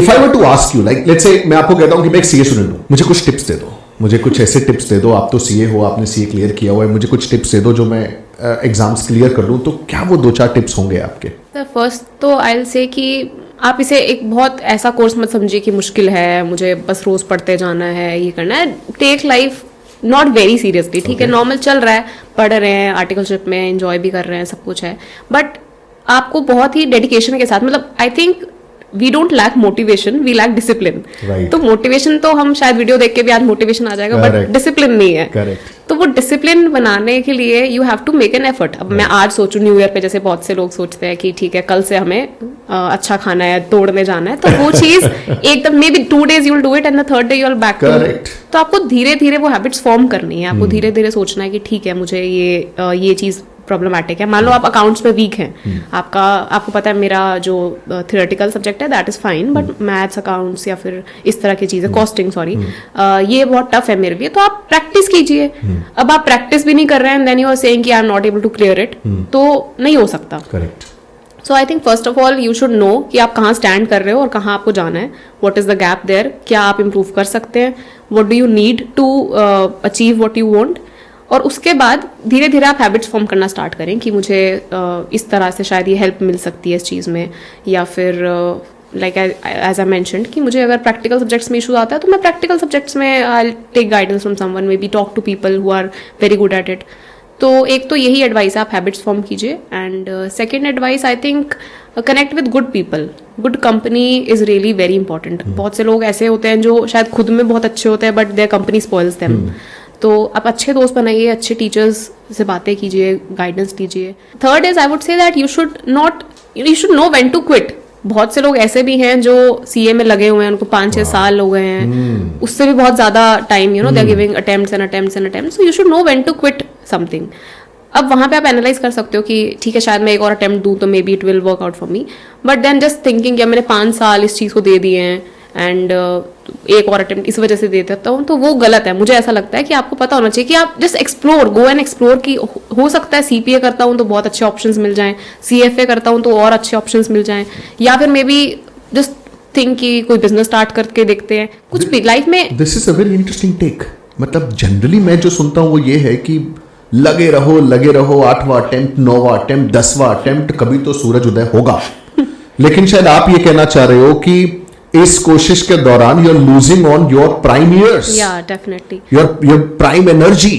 If I were to ask you like let's say मैं आपको कहता हूं कि मैं एक सीए स्टूडेंट हूं, मुझे कुछ टिप्स दे दो, मुझे कुछ ऐसे टिप्स दे दो, आप तो सीए हो, आपने सीए क्लियर किया हुआ है, मुझे कुछ टिप्स दे दो जो मैं एग्जाम्स क्लियर कर लूं, तो क्या वो 2-4 टिप्स होंगे आपके? सर फर्स्ट तो आई विल से कि आप इसे एक बहुत ऐसा कोर्स मत समझिए कि मुश्किल है, मुझे बस रोज पढ़ते जाना है, ये करना है। Take life not very seriously, ठीक है, नॉर्मल चल रहा है, पढ़ रहे हैं, आर्टिकलशिप में एंजॉय भी कर रहे हैं, सब कुछ है, बट आपको बहुत ही डेडिकेशन के साथ, मतलब I think we don't lack motivation, we lack discipline. तो मोटिवेशन तो हम शायद वीडियो देख के भी आज मोटिवेशन आ जाएगा, बट डिसिप्लिन नहीं है। तो वो डिसिप्लिन बनाने के लिए you have to make an effort. अब मैं आज सोचूं न्यू ईयर पे, जैसे बहुत से लोग सोचते हैं कि ठीक है कल से हमें अच्छा खाना है, तोड़ने जाना है, तो वो चीज एकदम maybe 2 days you will do it and the third day you will back to. तो आपको धीरे धीरे वो हैबिट्स फॉर्म करनी है, आपको धीरे धीरे सोचना है कि ठीक है मुझे ये चीज प्रॉब्लमेटिक है। मान लो आप अकाउंट्स में वीक हैं, आपको पता है मेरा जो थियोरेटिकल सब्जेक्ट है that is fine, but maths, accounts या फिर इस तरह की चीजें, कॉस्टिंग सॉरी, ये बहुत टफ है मेरे लिए, तो आप प्रैक्टिस कीजिए। अब आप प्रैक्टिस भी नहीं कर रहे हैं, देन यू आर सेइंग कि I am not able to clear it, तो नहीं हो सकता। Correct. So I think first of all you should know कि आप कहाँ स्टैंड कर रहे हो और कहाँ आपको जाना है, what is the gap there, क्या आप इम्प्रूव कर सकते हैं, what do you need to achieve what you want, और उसके बाद धीरे धीरे आप हैबिट्स फॉर्म करना स्टार्ट करें कि मुझे इस तरह से शायद ये हेल्प मिल सकती है इस चीज़ में, या फिर लाइक एज आई मेंशन्ड कि मुझे अगर प्रैक्टिकल सब्जेक्ट्स में इशू आता है तो मैं प्रैक्टिकल सब्जेक्ट्स में I take guidance from someone, maybe talk to people who are very good at it. तो एक तो यही एडवाइस है, आप हैबिट्स फॉर्म कीजिए। And second advice I think connect with good people, good company is really very important. बहुत से लोग ऐसे होते हैं जो शायद खुद में बहुत अच्छे होते हैं but their company spoils them. तो आप अच्छे दोस्त बनाइए, अच्छे टीचर्स से बातें कीजिए, गाइडेंस लीजिए। Third is I would say that you should know when to quit. बहुत से लोग ऐसे भी हैं जो सीए में लगे हुए हैं, उनको 5-6 साल हो गए हैं, उससे भी बहुत ज्यादा time, you know, they are giving attempts and attempts and attempts, so you should know when to quit something. अब वहां पे आप एनालाइज कर सकते हो कि ठीक है शायद मैं एक और अटेम्प्ट दूं तो maybe it will work out for me, but then just thinking कि मैंने 5 साल इस चीज को दे दिए हैं एंड एक और अटेम्प्ट इस वजह से दे देता हूँ, तो वो गलत है। मुझे ऐसा लगता है कि आपको पता होना चाहिए कि आप just explore, go and explore कि हो सकता है सीपीए करता हूँ तो बहुत अच्छे ऑप्शंस मिल जाएं, सीएफए करता हूँ तो और अच्छे ऑप्शंस मिल जाएं, या फिर मे बी जस्ट थिंक कि कोई बिजनेस स्टार्ट करके देखते हैं, कुछ भी लाइफ में। This is a very interesting take. मतलब जनरली मैं जो सुनता हूँ वो ये है कि लगे रहो 8वां अटेम्प्ट, 9वां अटेम्प्ट, 10वां अटेम्प्ट, कभी तो सूरज उदय होगा। लेकिन शायद आप ये कहना चाह रहे हो कि इस कोशिश के दौरान you are losing on your prime years, definitely your prime energy.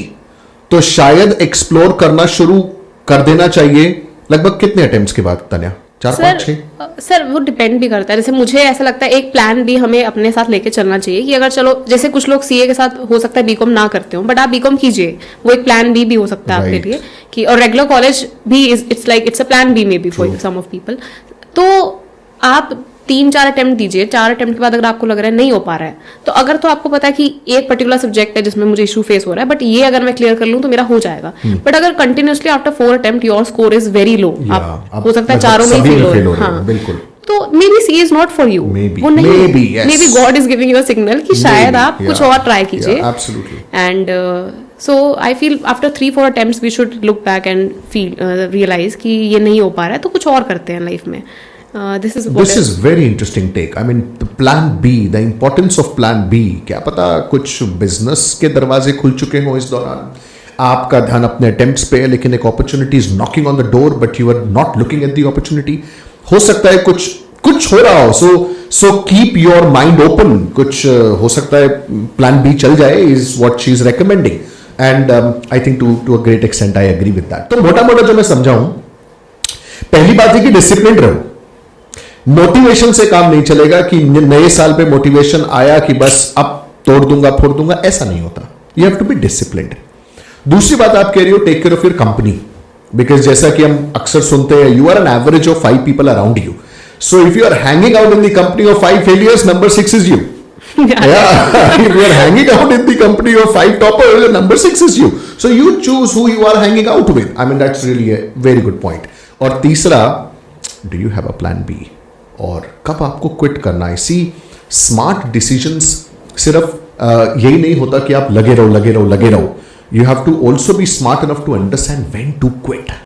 तो शायद एक्सप्लोर करना शुरू कर देना चाहिए। लगभग कितने अटेम्प्ट्स के बाद तन्या? 4-5-6? सर वो डिपेंड भी करता है। जैसे मुझे ऐसा लगता है एक प्लान भी हमें अपने साथ लेके चलना चाहिए कि अगर चलो जैसे कुछ लोग सीए के साथ हो सकता है बीकॉम ना करते हो, बट आप बीकॉम कीजिए, वो एक प्लान बी भी हो सकता है आपके लिए कि, और रेगुलर कॉलेज भी it's a plan B maybe for some of people. तो आप 3-4 अटेम्प्ट दीजिए, 4 अटेम्प्ट के बाद अगर आपको लग रहा है नहीं हो पा रहा है, तो अगर तो आपको पता है कि एक पर्टिकुलर सब्जेक्ट है जिसमें मुझे इशू फेस हो रहा है, बट ये अगर मैं क्लियर कर लूं तो मेरा हो जाएगा। बट अगर continuously after 4 attempt your score is very low, आप हो सकता है चारों में फेल हो, हाँ बिल्कुल, तो maybe C is not for you, वो नहीं, maybe God is giving you a signal कि शायद आप कुछ और ट्राई कीजिए। And so I feel after 3-4 attempts we should look back and feel realise कि ये नहीं हो पा रहा है तो कुछ और करते हैं लाइफ में। This is very interesting take. I mean, the plan B, the importance of plan B. क्या पता कुछ बिजनेस के दरवाजे खुल चुके हों इस दौरान, आपका ध्यान अपने अटेम्प्ट्स पे है, लेकिन एक opportunity is knocking on the door but you are not looking at the opportunity. हो सकता है कुछ हो रहा हो, so keep your mind open. कुछ हो सकता है प्लान बी चल जाए, is what she is recommending, and I think to a great extent I agree with that. तो मोटा मोटा जो मैं समझाऊं, पहली बात है कि डिसिप्लिन रहो। मोटिवेशन से काम नहीं चलेगा कि नए साल पे मोटिवेशन आया कि बस अब तोड़ दूंगा फोड़ दूंगा, ऐसा नहीं होता। You have to be disciplined. दूसरी बात आप कह रही हो take care of your company, because जैसा कि हम अक्सर सुनते हैं, you are an average of 5 people around you, so if you are hanging out in the company of 5 failures, number 6 is you. If you are hanging out in the company of 5 toppers, number 6 is you. So you choose who you are hanging out with. I mean, that's really a very good point. और तीसरा, do you have a plan B? और कब आपको quit करना है? सी smart decisions सिर्फ यही नहीं होता कि आप लगे रहो। You have to also be smart enough to understand when to quit.